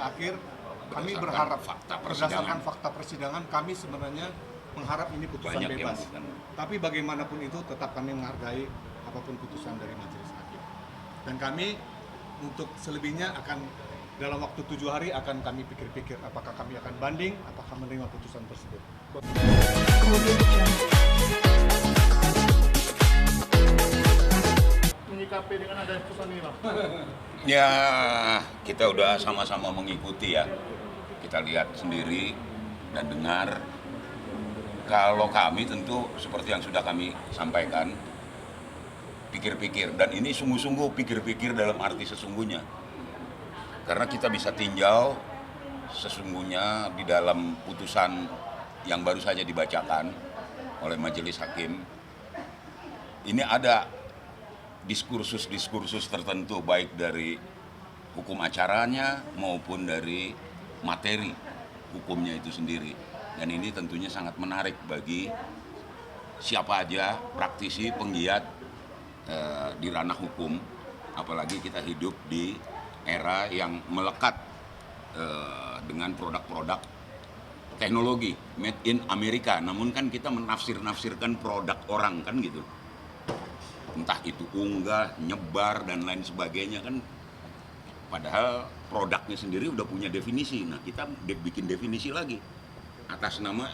akhir kami berharap berdasarkan fakta persidangan kami sebenarnya mengharap ini putusan bebas. Tapi bagaimanapun itu tetap kami menghargai apapun putusan dari majelis hakim. Dan kami untuk selebihnya akan dalam waktu 7 hari akan kami pikir-pikir apakah kami akan banding, apakah menerima putusan tersebut. Menyikapi dengan adanya putusan ini, Bang? Ya, kita udah sama-sama mengikuti ya. Kita lihat sendiri dan dengar. Kalau kami tentu seperti yang sudah kami sampaikan, pikir-pikir. Dan ini sungguh-sungguh pikir-pikir dalam arti sesungguhnya. Karena kita bisa tinjau sesungguhnya di dalam putusan yang baru saja dibacakan oleh majelis hakim. Ini ada diskursus-diskursus tertentu baik dari hukum acaranya maupun dari materi hukumnya itu sendiri. Dan ini tentunya sangat menarik bagi siapa aja praktisi penggiat di ranah hukum, apalagi kita hidup di era yang melekat dengan produk-produk teknologi made in Amerika. Namun kan kita menafsir-nafsirkan produk orang kan gitu. Entah itu unggah, nyebar, dan lain sebagainya kan. Padahal produknya sendiri udah punya definisi. Nah kita bikin definisi lagi atas nama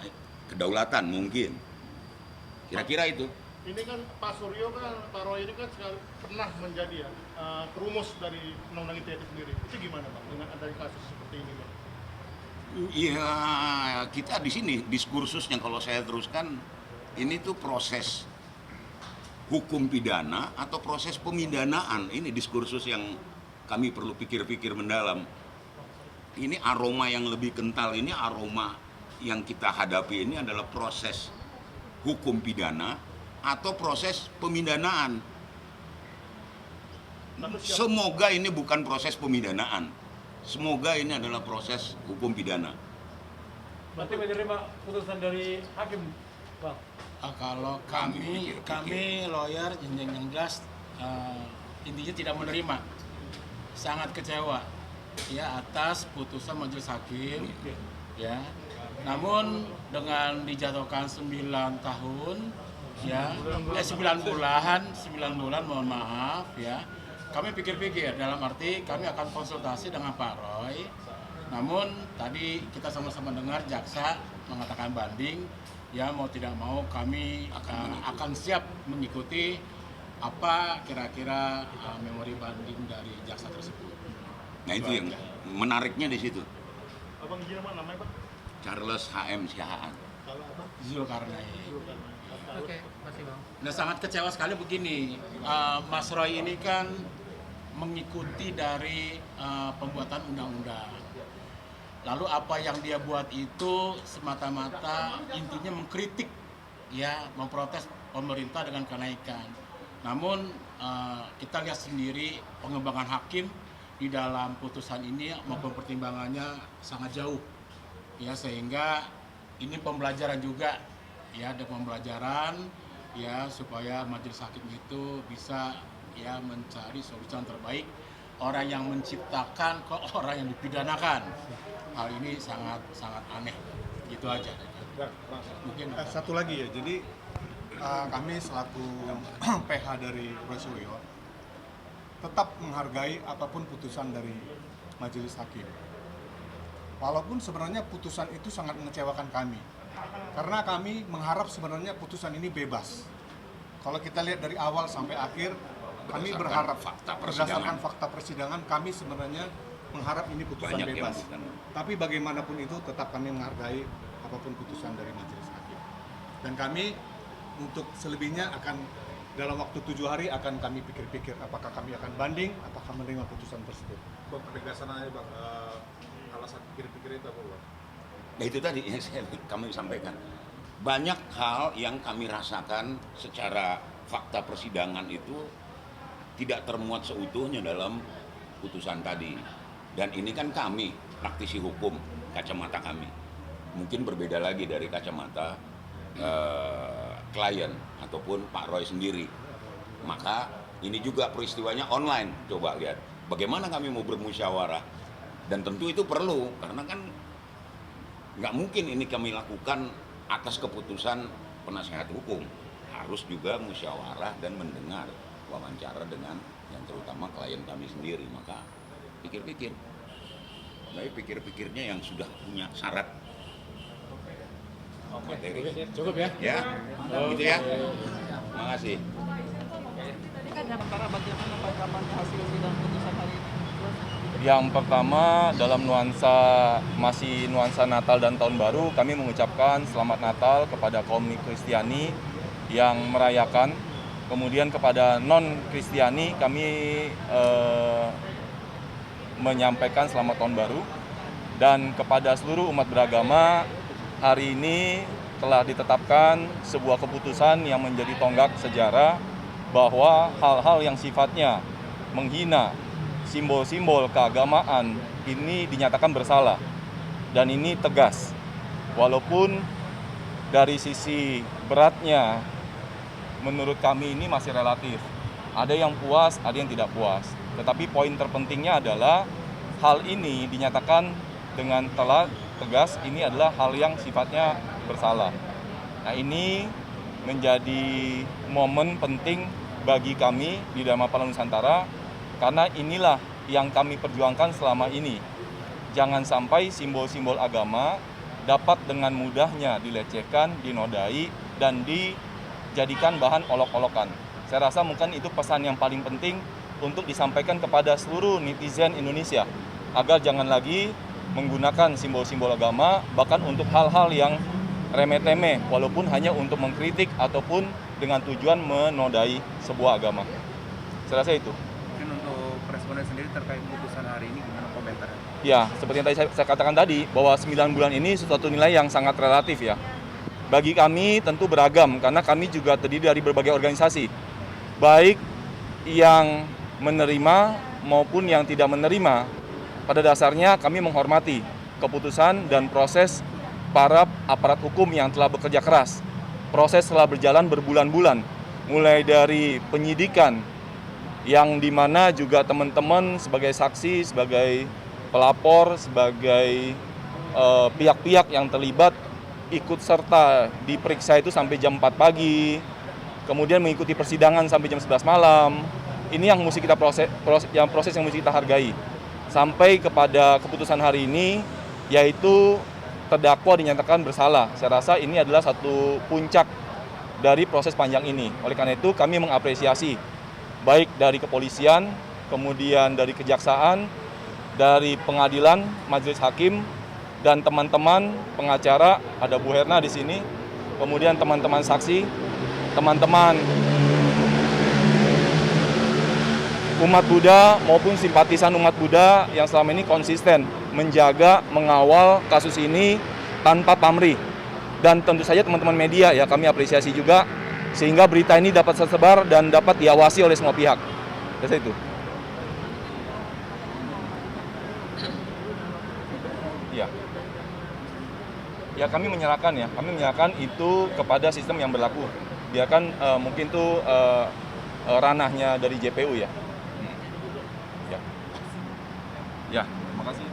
kedaulatan mungkin. Kira-kira itu. Ini kan Pak Suryo kan, Pak Roy ini kan pernah menjadi ya perumus dari undang-undang ITE itu sendiri. Itu gimana, Pak, dengan adanya kasus seperti ini, Pak? Iya, kita di sini diskursusnya kalau saya teruskan ini tuh proses hukum pidana atau proses pemidanaan. Ini diskursus yang kami perlu pikir-pikir mendalam. Ini aroma yang lebih kental, ini aroma yang kita hadapi ini adalah proses hukum pidana atau proses pemidanaan. Semoga ini bukan proses pemidanaan. Semoga ini adalah proses hukum pidana. Berarti menerima putusan dari hakim, Bang? Kalau kami lawyer yang jelas intinya tidak menerima, sangat kecewa ya atas putusan majelis hakim ya. Namun dengan dijatuhkan 9 tahun ya 9 bulan mohon maaf ya, kami pikir-pikir dalam arti kami akan konsultasi dengan Pak Roy. Namun tadi kita sama-sama dengar jaksa mengatakan banding. Ya mau tidak mau kami akan siap mengikuti apa kira-kira memori banding dari jaksa tersebut. Nah itu yang menariknya di situ. Abang izin apa namanya, Pak? Charles H.M. Siahaan. Kalau apa? Zulkarnain. Oke, masih Bang. Nah sangat kecewa sekali begini, Mas Roy ini kan mengikuti dari pembuatan undang-undang. Lalu apa yang dia buat itu semata-mata intinya mengkritik, ya, memprotes pemerintah dengan kenaikan. Namun kita lihat sendiri pengembangan hakim di dalam putusan ini maupun pertimbangannya sangat jauh, ya, sehingga ini pembelajaran juga, ya, ada pembelajaran, ya, supaya majelis hakim itu bisa, ya, mencari solusi yang terbaik. Orang yang menciptakan kok orang yang dipidanakan. Hal ini sangat aneh, gitu aja. Mungkin satu lagi ya, jadi kami selaku PH dari Roy Suryo tetap menghargai apapun putusan dari majelis hakim. Walaupun sebenarnya putusan itu sangat mengecewakan kami, karena kami mengharap sebenarnya putusan ini bebas. Kalau kita lihat dari awal sampai akhir, kami berharap berdasarkan fakta persidangan kami sebenarnya mengharap ini putusan bebas. Tapi bagaimanapun itu tetap kami menghargai apapun putusan dari majelis hakim. Dan kami untuk selebihnya akan dalam waktu 7 hari akan kami pikir-pikir apakah kami akan banding, apakah menerima putusan tersebut. Bang, penegasan aja, Bang. Alasan pikir-pikir itu apa, Bang? Nah itu tadi yang kami sampaikan. Banyak hal yang kami rasakan secara fakta persidangan itu tidak termuat seutuhnya dalam putusan tadi. Dan ini kan kami, praktisi hukum, kacamata kami. Mungkin berbeda lagi dari kacamata klien ataupun Pak Roy sendiri. Maka ini juga peristiwanya online. Coba lihat, bagaimana kami mau bermusyawarah Dan tentu itu perlu, karena kan nggak mungkin ini kami lakukan atas keputusan penasehat hukum. Harus juga musyawarah dan mendengar wawancara dengan yang terutama klien kami sendiri. Maka pikir-pikir, baik pikir-pikirnya yang sudah punya syarat materi. Cukup ya? Ya, gitu ya. Makasih. Sementara bagaimana tanggapannya hasil sidang putusan hari ini? Yang pertama, dalam masih nuansa Natal dan Tahun Baru, kami mengucapkan Selamat Natal kepada kaum Kristiani yang merayakan. Kemudian kepada non-Kristiani kami menyampaikan Selamat Tahun Baru. Dan kepada seluruh umat beragama, hari ini telah ditetapkan sebuah keputusan yang menjadi tonggak sejarah bahwa hal-hal yang sifatnya menghina simbol-simbol keagamaan ini dinyatakan bersalah, dan ini tegas. Walaupun dari sisi beratnya menurut kami ini masih relatif, ada yang puas, ada yang tidak puas, tetapi poin terpentingnya adalah hal ini dinyatakan dengan tegas, ini adalah hal yang sifatnya bersalah. Nah, ini menjadi momen penting bagi kami di Dharma Pala Nusantara, karena inilah yang kami perjuangkan selama ini. Jangan sampai simbol-simbol agama dapat dengan mudahnya dilecehkan, dinodai, dan dijadikan bahan olok-olokan. Saya rasa mungkin itu pesan yang paling penting untuk disampaikan kepada seluruh netizen Indonesia, agar jangan lagi menggunakan simbol-simbol agama, bahkan untuk hal-hal yang remeh-temeh, walaupun hanya untuk mengkritik ataupun dengan tujuan menodai sebuah agama. Saya rasa itu. Mungkin untuk responden sendiri terkait putusan hari ini, gimana komentarnya? Ya, seperti yang tadi saya katakan tadi, bahwa 9 bulan ini suatu nilai yang sangat relatif ya. Bagi kami tentu beragam, karena kami juga terdiri dari berbagai organisasi. Baik yang menerima maupun yang tidak menerima. Pada dasarnya kami menghormati keputusan dan proses para aparat hukum yang telah bekerja keras. Proses telah berjalan berbulan-bulan, mulai dari penyidikan, yang dimana juga teman-teman sebagai saksi, sebagai pelapor, sebagai pihak-pihak yang terlibat ikut serta diperiksa itu sampai jam 4 pagi, kemudian mengikuti persidangan sampai jam 11 malam. Ini yang mesti kita proses yang mesti kita hargai. Sampai kepada keputusan hari ini, yaitu terdakwa dinyatakan bersalah. Saya rasa ini adalah satu puncak dari proses panjang ini. Oleh karena itu kami mengapresiasi baik dari kepolisian, kemudian dari kejaksaan, dari pengadilan, majelis hakim, dan teman-teman pengacara, ada Bu Herna di sini, kemudian teman-teman saksi, teman-teman umat Buddha maupun simpatisan umat Buddha yang selama ini konsisten menjaga, mengawal kasus ini tanpa pamrih. Dan tentu saja teman-teman media ya, kami apresiasi juga sehingga berita ini dapat tersebar dan dapat diawasi oleh semua pihak. That's itu. Ya. Ya, kami menyerahkan itu kepada sistem yang berlaku. Biarkan mungkin itu ranahnya dari JPU ya. Ya, terima kasih.